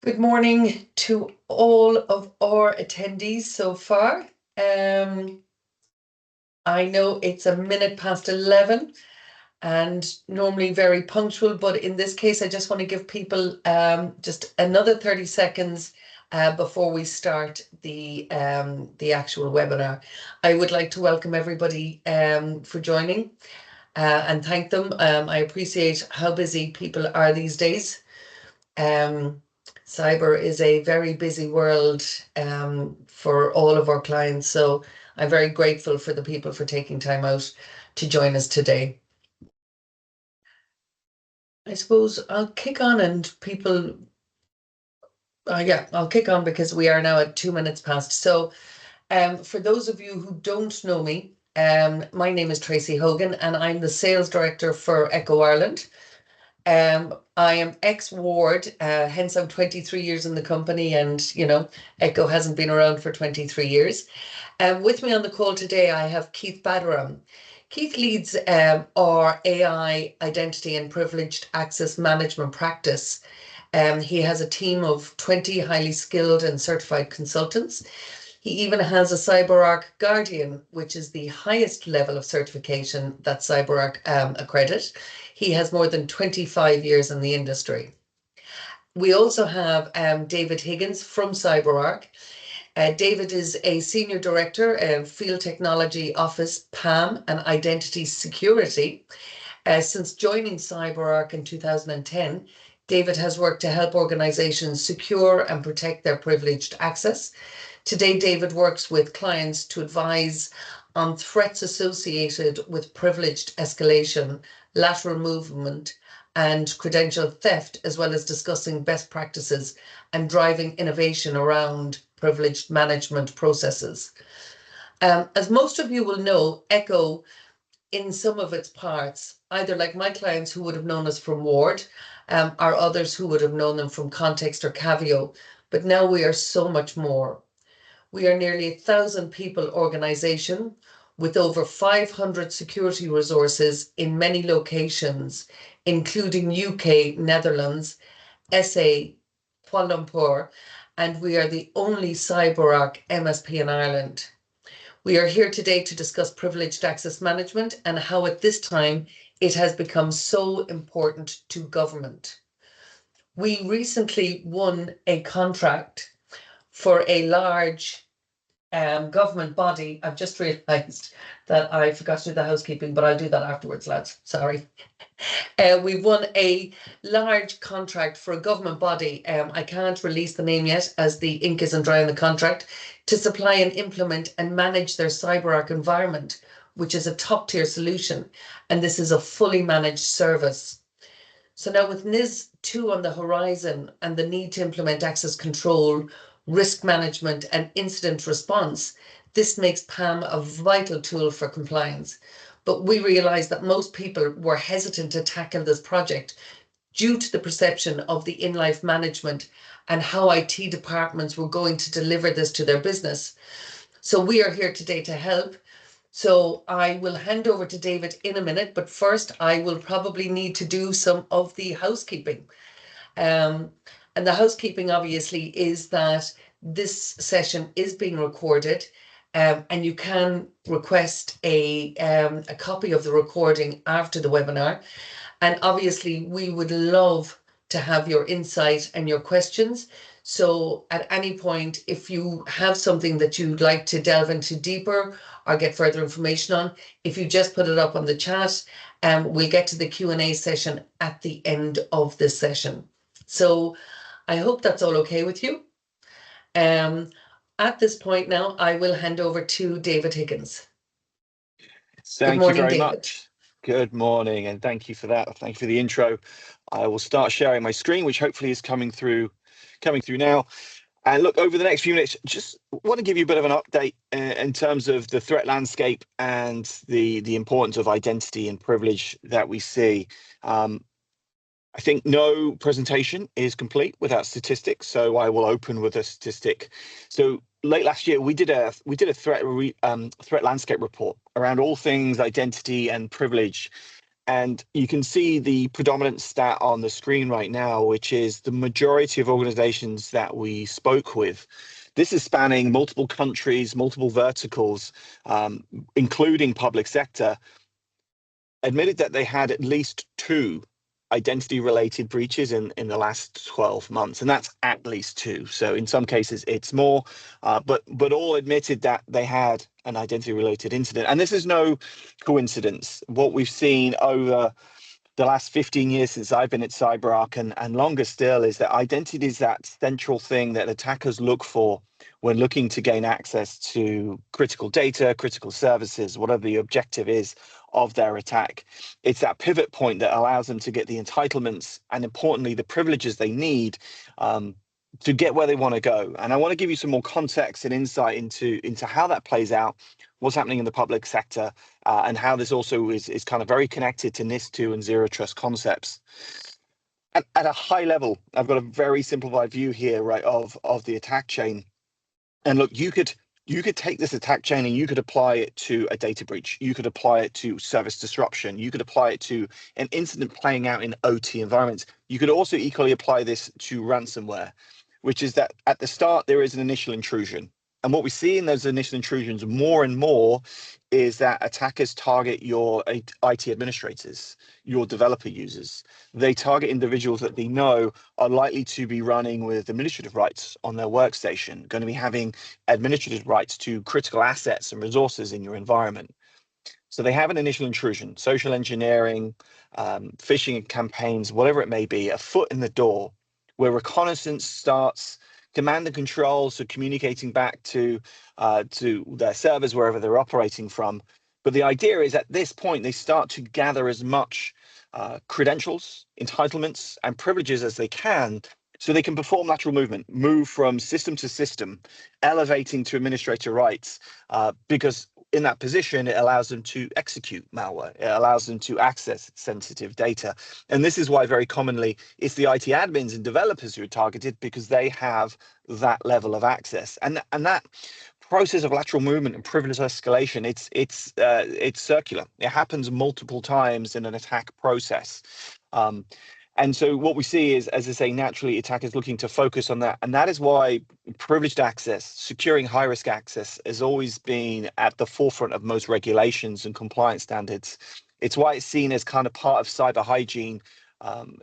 Good morning to all of our attendees so far. I know it's a minute past 11 and normally very punctual, but in this case, I just want to give people just another 30 seconds before we start the actual webinar. I would like to welcome everybody for joining and thank them. I appreciate how busy people are these days. Cyber is a very busy world for all of our clients, so I'm very grateful for the people for taking time out to join us today. I suppose I'll kick on and people, I'll kick on because we are now at 2 minutes past. So for those of you who don't know me, my name is Tracie Hogan and I'm the sales director for Ekco Ireland. I am ex-Ward, hence I'm 23 years in the company, and Ekco hasn't been around for 23 years. With me on the call today, I have Keith Batterham. Keith leads our AI identity and privileged access management practice. He has a team of 20 highly skilled and certified consultants. He even has a CyberArk Guardian, which is the highest level of certification that CyberArk accredit. He has more than 25 years in the industry. We also have David Higgins from CyberArk. David is a Senior Director of Field Technology Office, PAM, and Identity Security. Since joining CyberArk in 2010, David has worked to help organizations secure and protect their privileged access. Today, David works with clients to advise on threats associated with privileged escalation, lateral movement, and credential theft, as well as discussing best practices and driving innovation around privileged management processes. As most of you will know, Ekco, in some of its parts, either like my clients who would have known us from Ward, or others who would have known them from Context or Cavio, but now we are so much more. We are nearly 1,000 people organization with over 500 security resources in many locations, including UK, Netherlands, SA, Kuala Lumpur, and we are the only CyberArk MSP in Ireland. We are here today to discuss privileged access management and how at this time it has become so important to government. We recently won a contract for a large government body. I've just realised that I forgot to do the housekeeping, but I'll do that afterwards, lads. Sorry. We've won a large contract for a government body. I can't release the name yet as the ink isn't dry on the contract, to supply and implement and manage their CyberArk environment, which is a top tier solution. And this is a fully managed service. So now with NIS 2 on the horizon and the need to implement access control, risk management and incident response, this makes PAM a vital tool for compliance. But we realized that most people were hesitant to tackle this project due to the perception of the in-life management and how IT departments were going to deliver this to their business. So we are here today to help. So I will hand over to David in a minute, but first I will probably need to do some of the housekeeping. And the housekeeping obviously is that this session is being recorded, and you can request a copy of the recording after the webinar. And obviously we would love to have your insight and your questions. So at any point, if you have something that you'd like to delve into deeper or get further information on, if you just put it up on the chat, we'll get to the Q&A session at the end of this session. So I hope that's all okay with you. At this point now, I will hand over to David Higgins. Thank you very much. Good morning, and thank you for that. Thank you for the intro. I will start sharing my screen, which hopefully is coming through now. And look, over the next few minutes, just want to give you a bit of an update in terms of the threat landscape and the importance of identity and privilege that we see. I think no presentation is complete without statistics, so I will open with a statistic. So late last year, we did a threat landscape report around all things identity and privilege, And you can see the predominant stat on the screen right now, which is the majority of organizations that we spoke with. This is spanning multiple countries, multiple verticals, including public sector, admitted that they had at least 2 identity-related breaches in the last 12 months, and that's at least 2. So in some cases it's more, but all admitted that they had an identity-related incident. And this is no coincidence. What we've seen over the last 15 years since I've been at CyberArk and longer still is that identity is that central thing that attackers look for when looking to gain access to critical data, critical services, whatever the objective is of their attack. It's that pivot point that allows them to get the entitlements and, importantly, the privileges they need to get where they want to go. And I want to give you some more context and insight into how that plays out, what's happening in the public sector, and how this also is kind of very connected to NIST2 and zero trust concepts. At a high level, I've got a very simplified view here, right, of the attack chain. And look, you could take this attack chain and you could apply it to a data breach. You could apply it to service disruption. You could apply it to an incident playing out in OT environments. You could also equally apply this to ransomware, which is that at the start, there is an initial intrusion. And what we see in those initial intrusions more and more is that attackers target your IT administrators, your developer users. They target individuals that they know are likely to be running with administrative rights on their workstation, going to be having administrative rights to critical assets and resources in your environment. So they have an initial intrusion, social engineering, phishing campaigns, whatever it may be, a foot in the door where reconnaissance starts, command and control, so communicating back to their servers wherever they're operating from. But the idea is at this point, they start to gather as much credentials, entitlements, and privileges as they can so they can perform lateral movement, move from system to system, elevating to administrator rights, because in that position, it allows them to execute malware. It allows them to access sensitive data. And this is why very commonly it's the IT admins and developers who are targeted because they have that level of access. And that process of lateral movement and privilege escalation, it's circular. It happens multiple times in an attack process. And so what we see is, as I say, naturally attackers looking to focus on that. And that is why privileged access, securing high risk access has always been at the forefront of most regulations and compliance standards. It's why it's seen as kind of part of cyber hygiene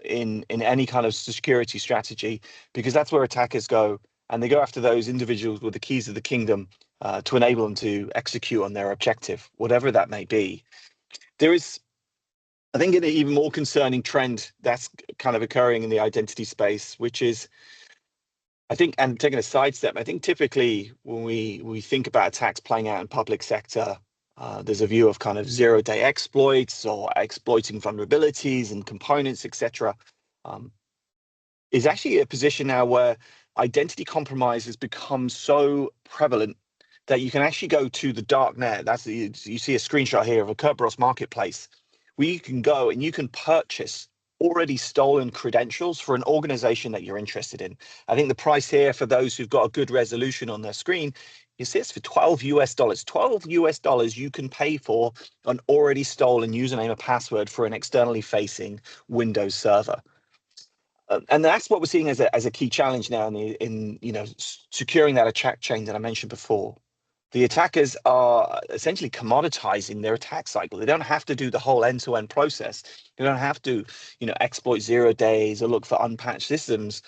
in any kind of security strategy, because that's where attackers go. And they go after those individuals with the keys of the kingdom to enable them to execute on their objective, whatever that may be. There is, I think, an even more concerning trend that's kind of occurring in the identity space, which is, I think, and taking a sidestep, I think typically when we think about attacks playing out in public sector, there's a view of kind of zero-day exploits or exploiting vulnerabilities and components, etc. Is actually a position now where identity compromise has become so prevalent that you can actually go to the dark net. You see a screenshot here of a Kerberos marketplace, where you can go and you can purchase already stolen credentials for an organization that you're interested in. I think the price here for those who've got a good resolution on their screen, you see it's for $12 US. $12 US you can pay for an already stolen username and password for an externally facing Windows server. And that's what we're seeing as a key challenge now in securing that attack chain that I mentioned before. The attackers are essentially commoditizing their attack cycle. They don't have to do the whole end-to-end process. They don't have to, exploit 0 days or look for unpatched systems.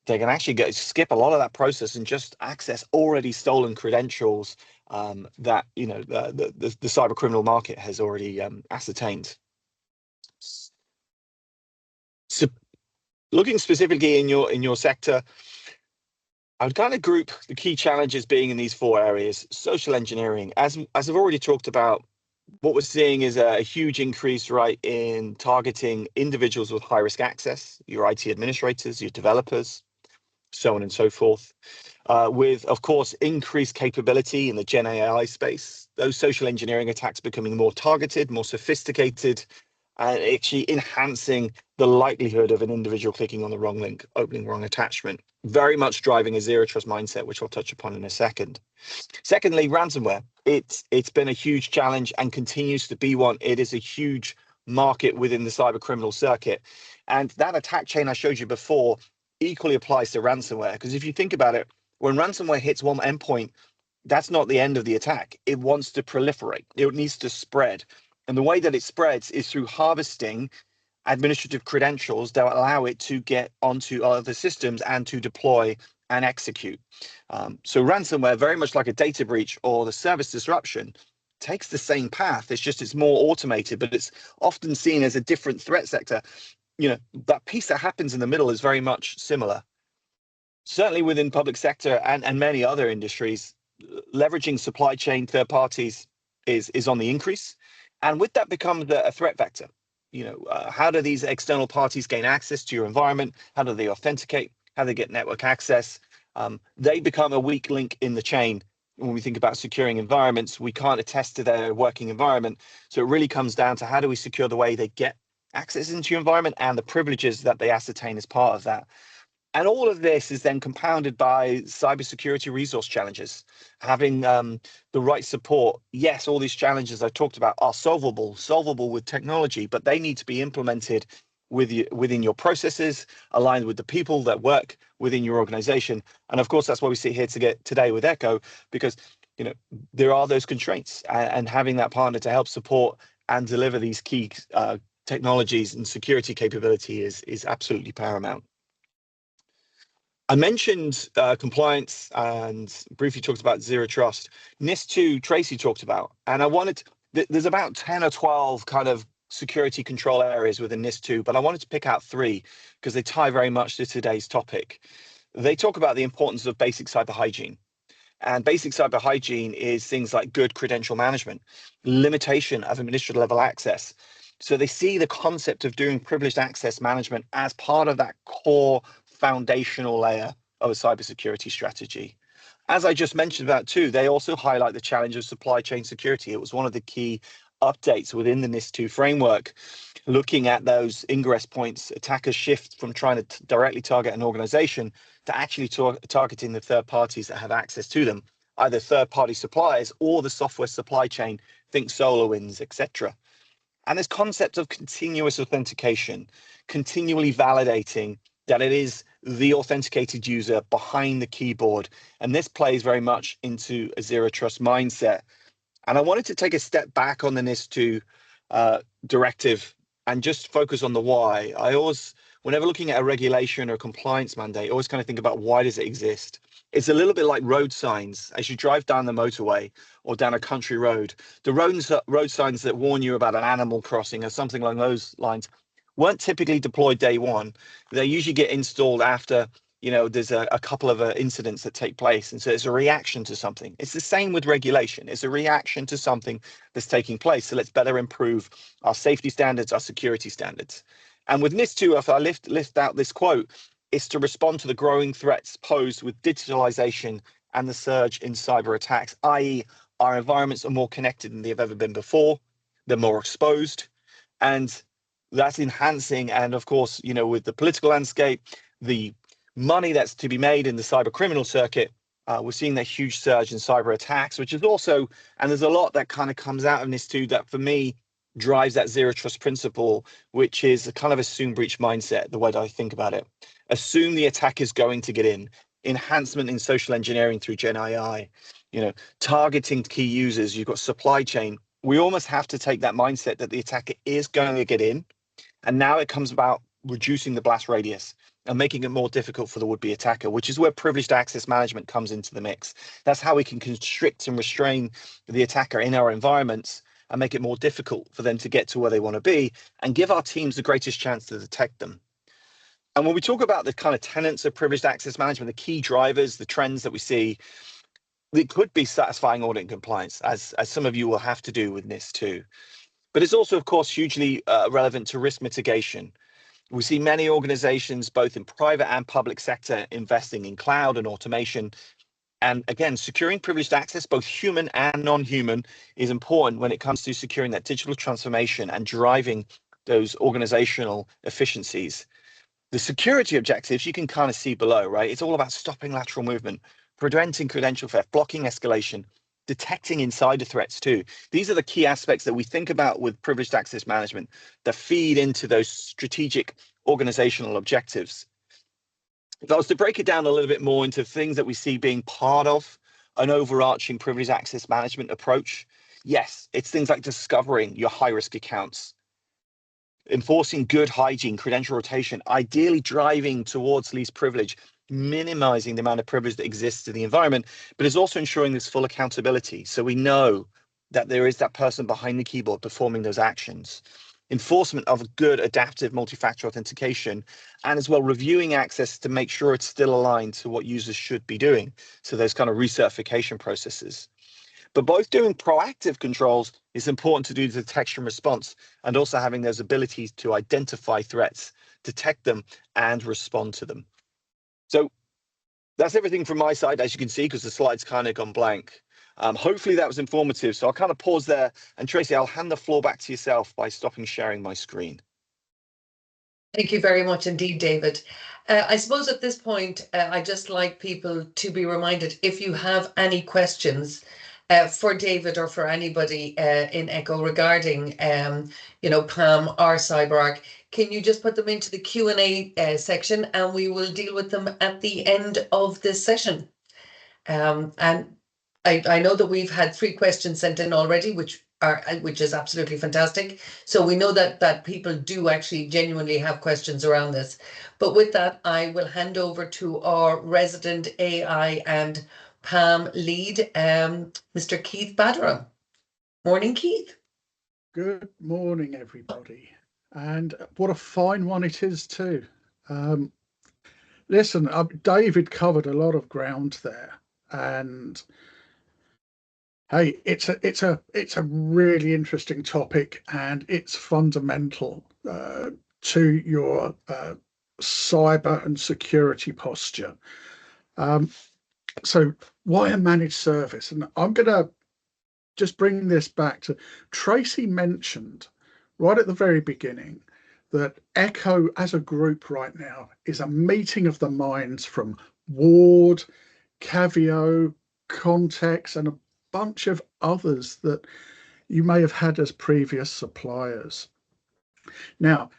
They can actually skip a lot of that process and just access already stolen credentials that the cyber criminal market has already ascertained. So, looking specifically in your sector, I would kind of group the key challenges being in these 4 areas. Social engineering, as I've already talked about, what we're seeing is a huge increase, right, in targeting individuals with high risk access, your IT administrators, your developers, so on and so forth. With, of course, increased capability in the Gen AI space, those social engineering attacks becoming more targeted, more sophisticated, and actually enhancing the likelihood of an individual clicking on the wrong link, opening the wrong attachment, very much driving a zero trust mindset, which I'll touch upon in a second. Secondly, ransomware. It's been a huge challenge and continues to be one. It is a huge market within the cyber criminal circuit. And that attack chain I showed you before equally applies to ransomware, because if you think about it, when ransomware hits one endpoint, that's not the end of the attack. It wants to proliferate. It needs to spread. And the way that it spreads is through harvesting administrative credentials that allow it to get onto other systems and to deploy and execute. So ransomware, very much like a data breach or the service disruption, takes the same path. It's just it's more automated, but it's often seen as a different threat sector. That piece that happens in the middle is very much similar. Certainly within public sector and many other industries, leveraging supply chain third parties is on the increase. And with that becomes a threat vector. How do these external parties gain access to your environment? How do they authenticate? How do they get network access? They become a weak link in the chain. When we think about securing environments, we can't attest to their working environment. So it really comes down to how do we secure the way they get access into your environment and the privileges that they ascertain as part of that. And all of this is then compounded by cybersecurity resource challenges. Having the right support. Yes, all these challenges I talked about are solvable with technology, but they need to be implemented within your processes, aligned with the people that work within your organization. And of course, that's why we sit here today with Ekco, because there are those constraints, and having that partner to help support and deliver these key technologies and security capability is absolutely paramount. I mentioned compliance and briefly talked about zero trust. NIST2, Tracie talked about, and there's about 10 or 12 kind of security control areas within NIST2, but I wanted to pick out 3 because they tie very much to today's topic. They talk about the importance of basic cyber hygiene. And basic cyber hygiene is things like good credential management, limitation of administrative level access. So they see the concept of doing privileged access management as part of that core foundational layer of a cybersecurity strategy. As I just mentioned about too, they also highlight the challenge of supply chain security. It was one of the key updates within the NIST2 framework, looking at those ingress points. Attackers shift from trying to directly target an organization to actually targeting the third parties that have access to them, either third-party suppliers or the software supply chain, think SolarWinds, etc. And this concept of continuous authentication, continually validating that it is the authenticated user behind the keyboard. And this plays very much into a zero trust mindset. And I wanted to take a step back on the NIST2 directive and just focus on the why. I always, whenever looking at a regulation or a compliance mandate, I always kind of think about why does it exist? It's a little bit like road signs. As you drive down the motorway or down a country road, the road signs that warn you about an animal crossing or something along those lines weren't typically deployed day one. They usually get installed after, there's a couple of incidents that take place. And so it's a reaction to something. It's the same with regulation. It's a reaction to something that's taking place. So let's better improve our safety standards, our security standards. And with NIST2, if I lift out this quote, it's to respond to the growing threats posed with digitalization and the surge in cyber attacks, i.e. our environments are more connected than they've ever been before. They're more exposed, and that's enhancing. And of course, with the political landscape, the money that's to be made in the cyber criminal circuit, we're seeing that huge surge in cyber attacks, which is also, and there's a lot that kind of comes out of this too, that for me drives that zero trust principle, which is a kind of assume breach mindset, the way that I think about it. Assume the attack is going to get in. Enhancement in social engineering through Gen AI, targeting key users. You've got supply chain. We almost have to take that mindset that the attacker is going to get in. And now it comes about reducing the blast radius and making it more difficult for the would-be attacker, which is where privileged access management comes into the mix. That's how we can constrict and restrain the attacker in our environments and make it more difficult for them to get to where they want to be and give our teams the greatest chance to detect them. And when we talk about the kind of tenets of privileged access management, the key drivers, the trends that we see, it could be satisfying audit and compliance, as some of you will have to do with NIST2. But it's also, of course, hugely relevant to risk mitigation. We see many organizations, both in private and public sector, investing in cloud and automation. And again, securing privileged access, both human and non-human, is important when it comes to securing that digital transformation and driving those organizational efficiencies. The security objectives you can kind of see below, right? It's all about stopping lateral movement, preventing credential theft, blocking escalation, detecting insider threats too. These are the key aspects that we think about with privileged access management that feed into those strategic organizational objectives. If I was to break it down a little bit more into things that we see being part of an overarching privileged access management approach, yes, it's things like discovering your high-risk accounts, enforcing good hygiene, credential rotation, ideally driving towards least privilege, minimizing the amount of privilege that exists in the environment, but is also ensuring there's full accountability. So we know that there is that person behind the keyboard performing those actions. Enforcement of good adaptive multi-factor authentication, and as well reviewing access to make sure it's still aligned to what users should be doing. So those kind of recertification processes. But both doing proactive controls is important to do detection response, and also having those abilities to identify threats, detect them, and respond to them. So that's everything from my side, as you can see, because the slide's kind of gone blank. Hopefully that was informative. So I'll kind of pause there. And Tracie, I'll hand the floor back to yourself by stopping sharing my screen. Thank you very much indeed, David. I suppose at this point, I'd just like people to be reminded, if you have any questions for David or for anybody in Ekco regarding, PAM or CyberArk, can you just put them into the Q&A section, and we will deal with them at the end of this session. And I know that we've had 3 questions sent in already, which is absolutely fantastic. So we know that people do actually genuinely have questions around this. But with that, I will hand over to our resident AI and PAM lead, Mr. Keith Batterham. Morning, Keith. Good morning, everybody. And what a fine one it is too. Listen, David covered a lot of ground there, and hey, it's a really interesting topic, and it's fundamental to your cyber and security posture. So why a managed service? And I'm going to just bring this back to Tracie mentioned right at the very beginning that Ekco as a group right now is a meeting of the minds from Ward, Cavio, Context, and a bunch of others that you may have had as previous suppliers. Now,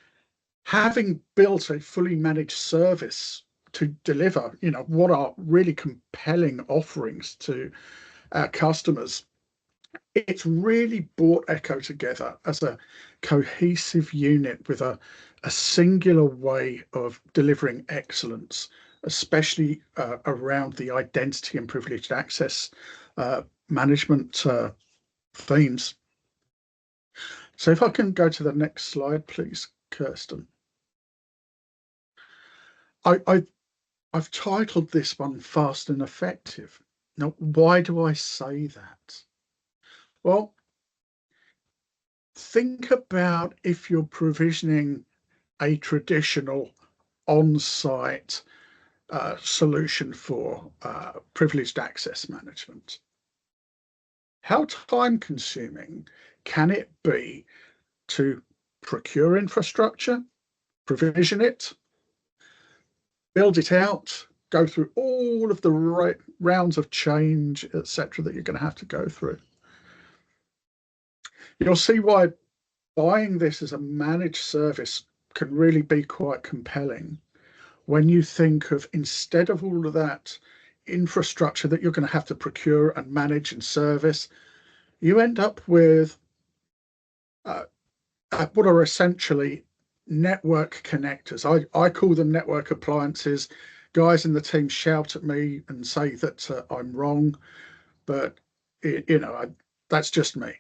having built a fully managed service to deliver, what are really compelling offerings to our customers, it's really brought Ekco together as a cohesive unit with a singular way of delivering excellence, especially around the identity and privileged access management themes. So if I can go to the next slide, please, Kirsten. I've titled this one Fast and Effective. Now, why do I say that? Well, think about if you're provisioning a traditional on-site solution for privileged access management. How time-consuming can it be to procure infrastructure, provision it, build it out, go through all of the rounds of change, etc., that you're going to have to go through? You'll see why buying this as a managed service can really be quite compelling when you think of, instead of all of that infrastructure that you're going to have to procure and manage and service, you end up with what are essentially network connectors. I call them network appliances. Guys in the team shout at me and say that I'm wrong, but that's just me.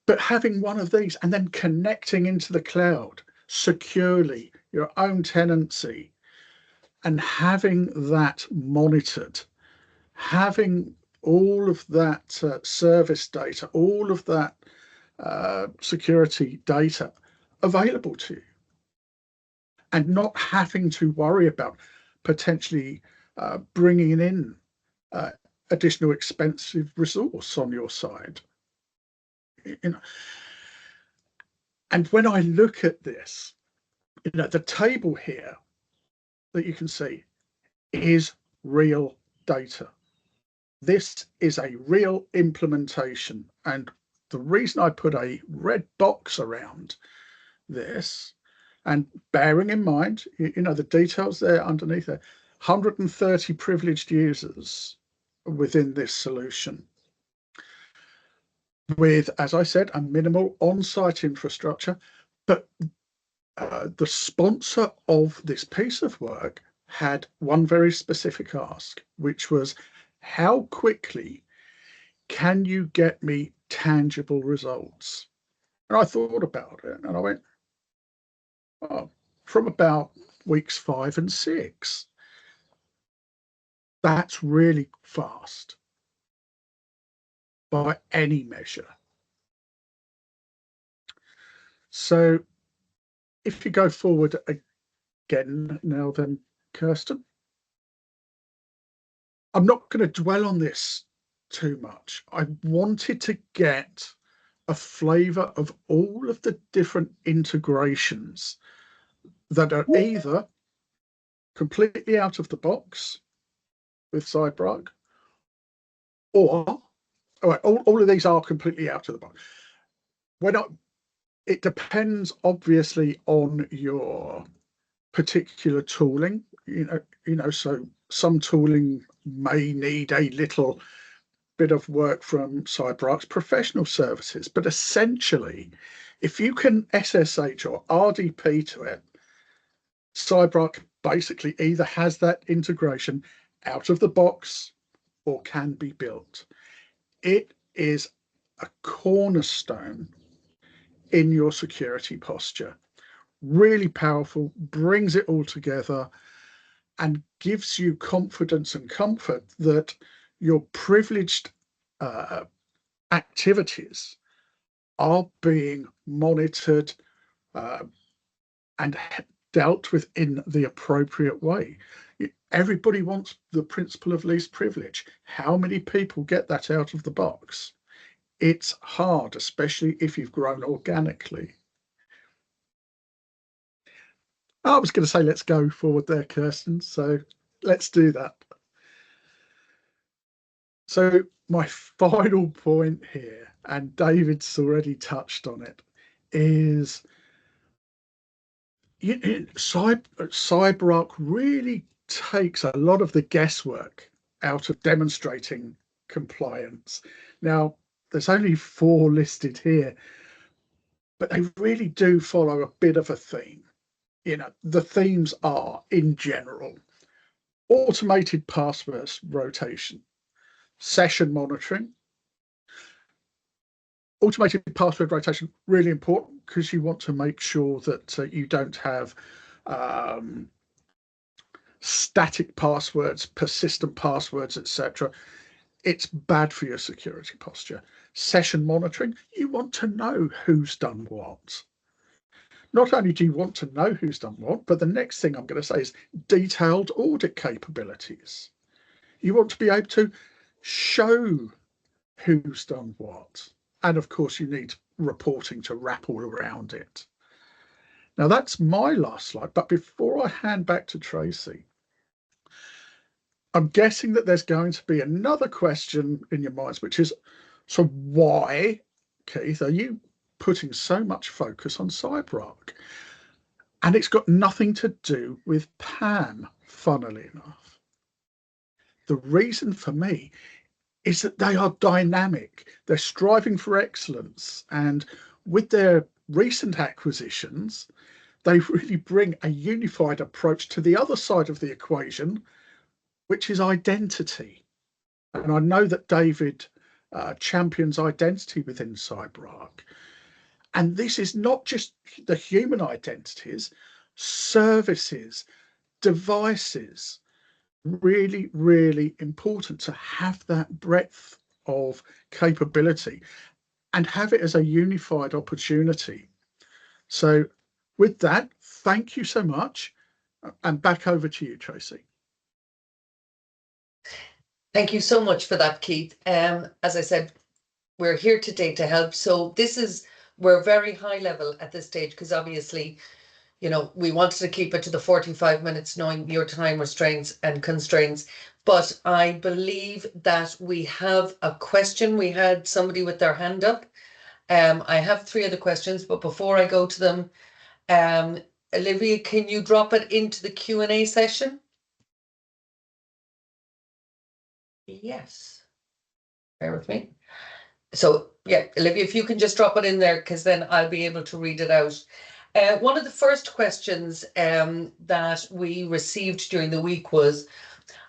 But having one of these and then connecting into the cloud securely, your own tenancy, and having that monitored, having all of that service data, all of that security data available to you, and not having to worry about potentially bringing in additional expensive resource on your side. And when I look at this, the table here that you can see is real data. This is a real implementation. And the reason I put a red box around this, and bearing in mind, the details there underneath there, 130 privileged users within this solution with, as I said, a minimal on-site infrastructure. But the sponsor of this piece of work had one very specific ask, which was, how quickly can you get me tangible results? And I thought about it and I went, oh, from about weeks 5 and 6. That's really fast by any measure. So if you go forward again now then, Kirsten, I'm not going to dwell on this too much. I wanted to get a flavor of all of the different integrations that are either completely out of the box with CyberArk, or all of these are completely out of the box. It depends obviously on your particular tooling, so some tooling may need a little bit of work from CyberArk's professional services, but essentially, if you can SSH or RDP to it, CyberArk basically either has that integration out of the box or can be built. It is a cornerstone in your security posture. Really powerful, brings it all together and gives you confidence and comfort that your privileged activities are being monitored and dealt with in the appropriate way. Everybody wants the principle of least privilege. How many people get that out of the box? It's hard, especially if you've grown organically. I was going to say, let's go forward there, Kirsten. So let's do that. So my final point here, and David's already touched on it, is CyberArk really takes a lot of the guesswork out of demonstrating compliance. Now, there's only 4 listed here, but they really do follow a bit of a theme. The themes are, in general, automated password rotation, session monitoring. Automated password rotation, really important, because you want to make sure that you don't have static passwords, persistent passwords, etc. It's bad for your security posture. Session monitoring, you want to know who's done what. Not only do you want to know who's done what, but the next thing I'm going to say is detailed audit capabilities. You want to be able to show who's done what. And of course, you need reporting to wrap all around it. Now, that's my last slide. But before I hand back to Tracie, I'm guessing that there's going to be another question in your minds, which is, so why, Keith, are you putting so much focus on CyberArk? And it's got nothing to do with PAM, funnily enough. The reason for me is that they are dynamic. They're striving for excellence. And with their recent acquisitions, they really bring a unified approach to the other side of the equation, which is identity. And I know that David champions identity within CyberArk. And this is not just the human identities, services, devices. Really, really important to have that breadth of capability and have it as a unified opportunity. So with that, thank you so much. And back over to you, Tracie. Thank you so much for that, Keith. As I said, we're here today to help. So we're very high level at this stage, because obviously we wanted to keep it to the 45 minutes, knowing your time restraints and constraints. But I believe that we have a question. We had somebody with their hand up. I have 3 other questions, but before I go to them, Olivia, can you drop it into the Q&A session? Yes. Bear with me. So yeah, Olivia, if you can just drop it in there, because then I'll be able to read it out. One of the first questions that we received during the week was,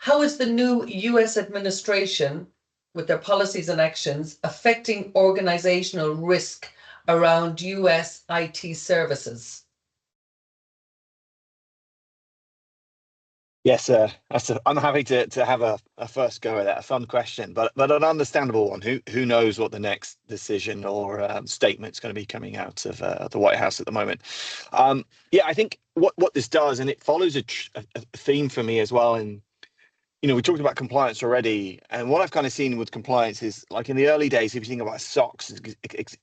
how is the new US administration, with their policies and actions, affecting organizational risk around US IT services? Yes, I'm happy to have a first go at that. A fun question, but an understandable one. Who knows what the next decision or statement's going to be coming out of the White House at the moment? Yeah, I think what this does, and it follows a theme for me as well. And we talked about compliance already, and what I've kind of seen with compliance is, like, in the early days, if you think about SOX,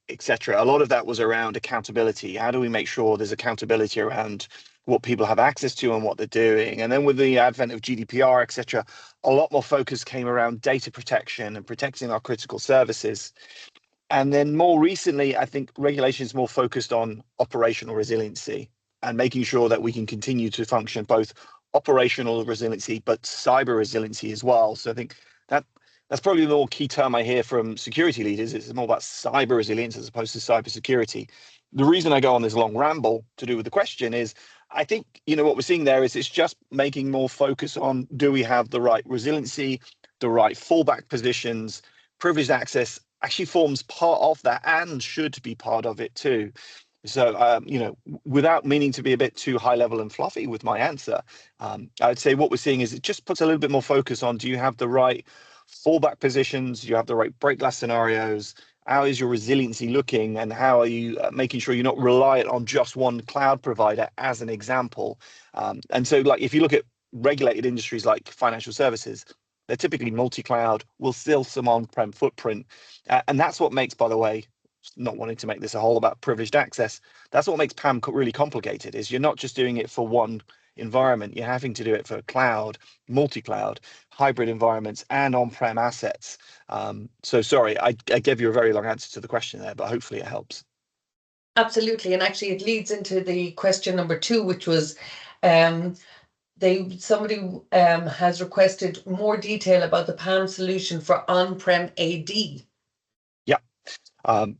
etc., a lot of that was around accountability. How do we make sure there's accountability around what people have access to and what they're doing? And then with the advent of GDPR, etc., a lot more focus came around data protection and protecting our critical services. And then more recently, I think regulation is more focused on operational resiliency and making sure that we can continue to function both operational resiliency, but cyber resiliency as well. So I think that's probably the more key term I hear from security leaders. It's more about cyber resilience as opposed to cyber security. The reason I go on this long ramble to do with the question is, I think, what we're seeing there is it's just making more focus on, do we have the right resiliency, the right fallback positions? Privileged access actually forms part of that and should be part of it too. So, without meaning to be a bit too high level and fluffy with my answer, I would say what we're seeing is it just puts a little bit more focus on, do you have the right fallback positions? Do you have the right break glass scenarios? How is your resiliency looking? And how are you making sure you're not reliant on just one cloud provider, as an example? And so, like, if you look at regulated industries like financial services, they're typically multi-cloud, will still some on-prem footprint. And that's what makes, by the way, not wanting to make this a whole about privileged access, that's what makes PAM really complicated, is you're not just doing it for one environment, you're having to do it for cloud, multi-cloud, hybrid environments, and on-prem assets. So sorry, I gave you a very long answer to the question there, but hopefully it helps. Absolutely. And actually it leads into the question number 2, which was somebody has requested more detail about the PAM solution for on-prem AD.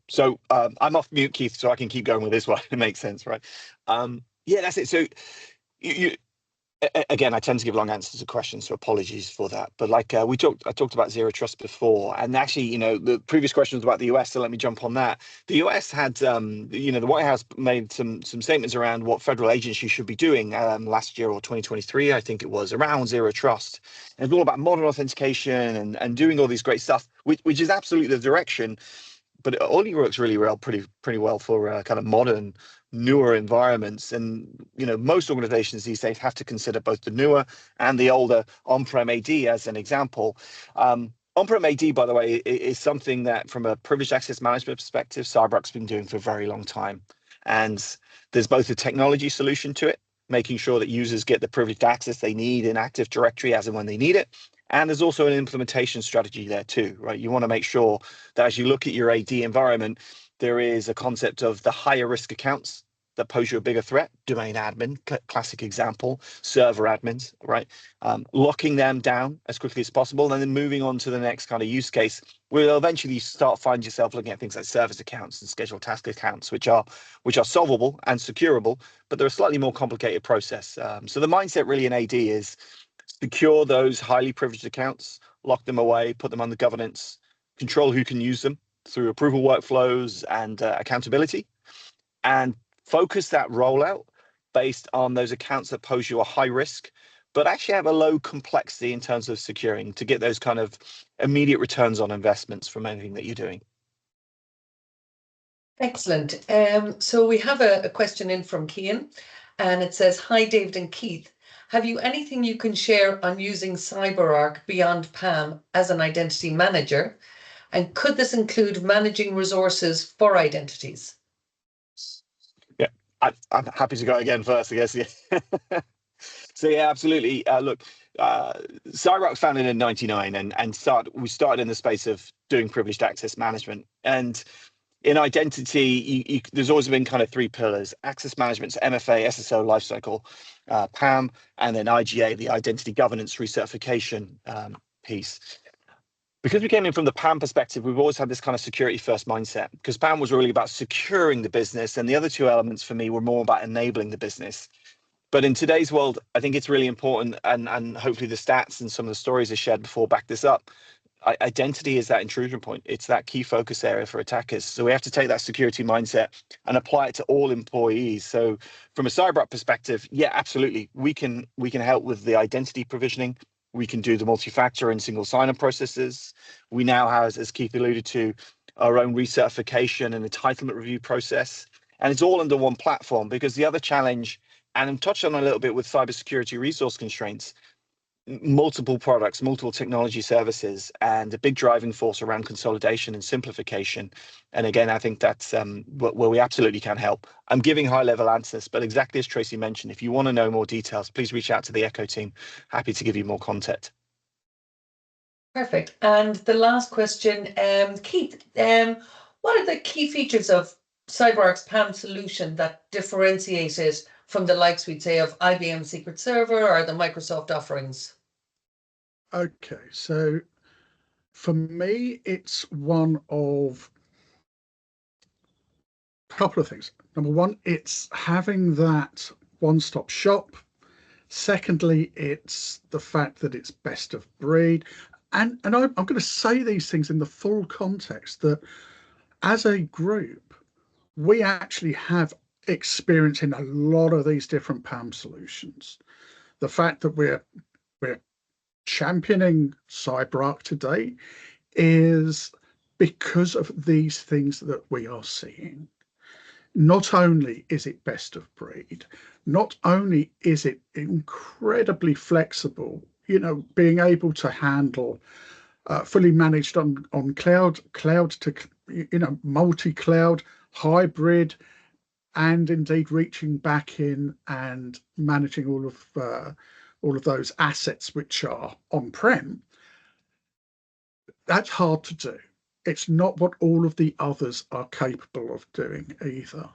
So I'm off mute, Keith, so I can keep going with this one. It makes sense, right? Yeah, that's it. So again, I tend to give long answers to questions, so apologies for that. But like I talked about zero trust before, and actually, the previous question was about the US, so let me jump on that. The US had, the White House made some statements around what federal agencies should be doing last year, or 2023, I think it was, around zero trust. And it's all about modern authentication and doing all these great stuff, which is absolutely the direction. But it only works really well, pretty well for kind of modern, newer environments. And most organizations these days have to consider both the newer and the older on-prem AD as an example. On-prem AD, by the way, is something that, from a privileged access management perspective, CyberArk's been doing for a very long time. And there's both a technology solution to it, making sure that users get the privileged access they need in Active Directory as and when they need it. And there's also an implementation strategy there too, right? You want to make sure that as you look at your AD environment, there is a concept of the higher risk accounts that pose you a bigger threat. Domain admin, classic example, server admins, right? Locking them down as quickly as possible, and then moving on to the next kind of use case, where you'll eventually find yourself looking at things like service accounts and scheduled task accounts, which are solvable and securable, but they're a slightly more complicated process. So the mindset really in AD is secure those highly privileged accounts, lock them away, put them under governance, control who can use them through approval workflows and accountability, and focus that rollout based on those accounts that pose you a high risk, but actually have a low complexity in terms of securing, to get those kind of immediate returns on investments from anything that you're doing. Excellent. So we have a question in from Kian, and it says, hi, David and Keith. Have you anything you can share on using CyberArk beyond PAM as an identity manager? And could this include managing resources for identities? Yeah, I'm happy to go again first, I guess. Yeah. So yeah, absolutely. Look, CyberArk founded in '99, and we started in the space of doing privileged access management. And in identity, there's always been kind of three pillars: access management, so MFA, SSO, lifecycle, PAM, and then IGA, the identity governance recertification piece. Because we came in from the PAM perspective, we've always had this kind of security first mindset, because PAM was really about securing the business, and the other two elements for me were more about enabling the business. But in today's world, I think it's really important, and hopefully the stats and some of the stories I shared before back this up. Identity is that intrusion point. It's that key focus area for attackers. So we have to take that security mindset and apply it to all employees. So from a CyberArk perspective, yeah, absolutely, we can help with the identity provisioning. We can do the multi-factor and single sign-on processes. We now have, as Keith alluded to, our own recertification and entitlement review process. And it's all under one platform, because the other challenge, and I'm touched on a little bit with cybersecurity resource constraints, multiple products, multiple technology services, and a big driving force around consolidation and simplification. And again, I think that's where we absolutely can help. I'm giving high-level answers, but exactly as Tracie mentioned, if you want to know more details, please reach out to the Ekco team. Happy to give you more content. Perfect. And the last question, Keith, what are the key features of CyberArk's PAM solution that differentiate it from the likes, we'd say, of IBM Secret Server or the Microsoft offerings? Okay, so for me, it's one of a couple of things. Number one, it's having that one-stop shop. Secondly, it's the fact that it's best of breed. And I'm going to say these things in the full context that as a group, we actually have experience in a lot of these different PAM solutions. The fact that we're championing CyberArk today is because of these things that we are seeing. Not only is it best of breed, not only is it incredibly flexible, being able to handle fully managed on cloud to, multi-cloud, hybrid, and indeed reaching back in and managing all of those assets which are on-prem. That's hard to do. It's not what all of the others are capable of doing either.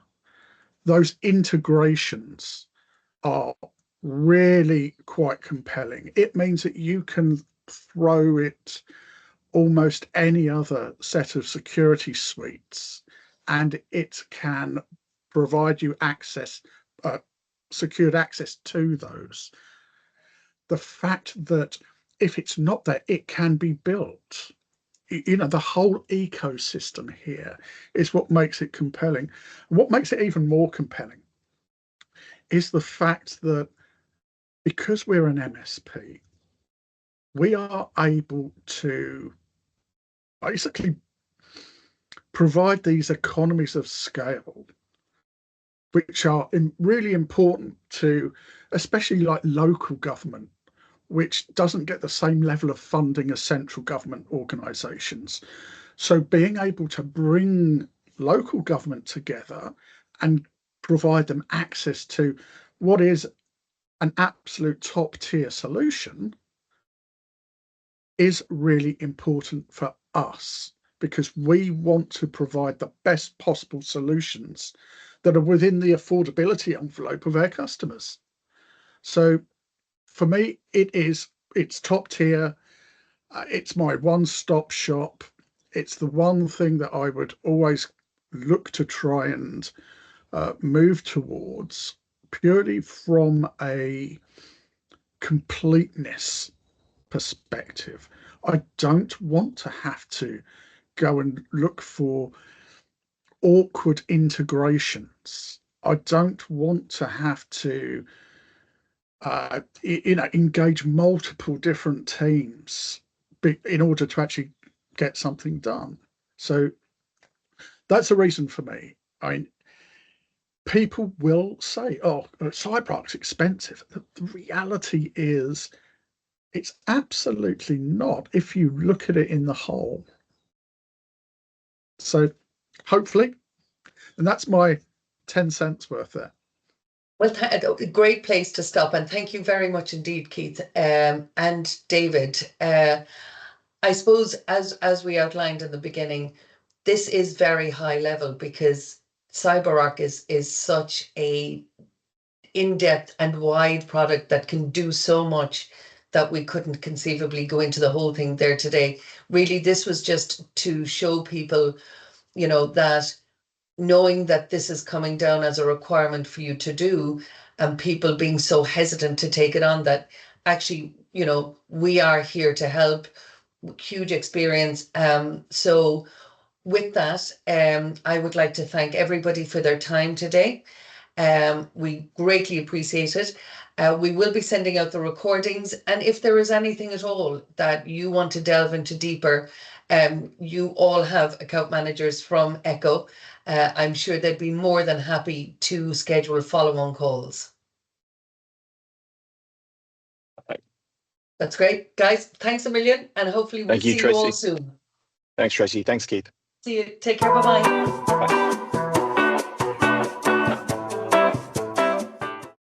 Those integrations are really quite compelling. It means that you can throw it almost any other set of security suites, and it can provide you access, secured access to those. The fact that if it's not there, it can be built. The whole ecosystem here is what makes it compelling. What makes it even more compelling is the fact that because we're an MSP, we are able to basically provide these economies of scale, which are really important to, especially like local government, which doesn't get the same level of funding as central government organisations. So being able to bring local government together and provide them access to what is an absolute top tier solution is really important for us, because we want to provide the best possible solutions that are within the affordability envelope of our customers. So for me, it's top tier. It's my one-stop shop. It's the one thing that I would always look to try and move towards, purely from a completeness perspective. I don't want to have to go and look for awkward integrations. I don't want to have to engage multiple different teams in order to actually get something done. So that's a reason for me. I mean, people will say, oh, CyberArk's expensive. The reality is it's absolutely not if you look at it in the whole. So hopefully, and that's my 10 cents worth there. Well, great place to stop, and thank you very much indeed, Keith and David. I suppose, as we outlined in the beginning, this is very high level because CyberArk is such a in-depth and wide product that can do so much that we couldn't conceivably go into the whole thing there today. Really, this was just to show people, you know, that knowing that this is coming down as a requirement for you to do, and people being so hesitant to take it on, that actually, you know, we are here to help. Huge experience. So with that, I would like to thank everybody for their time today. We greatly appreciate it. We will be sending out the recordings, and if there is anything at all that you want to delve into deeper, you all have account managers from Ekco. I'm sure they'd be more than happy to schedule follow-on calls. Right. That's great, guys. Thanks a million, and hopefully we'll see you all soon. Thanks, Tracie. Thanks, Keith. See you. Take care. Bye-bye. Bye.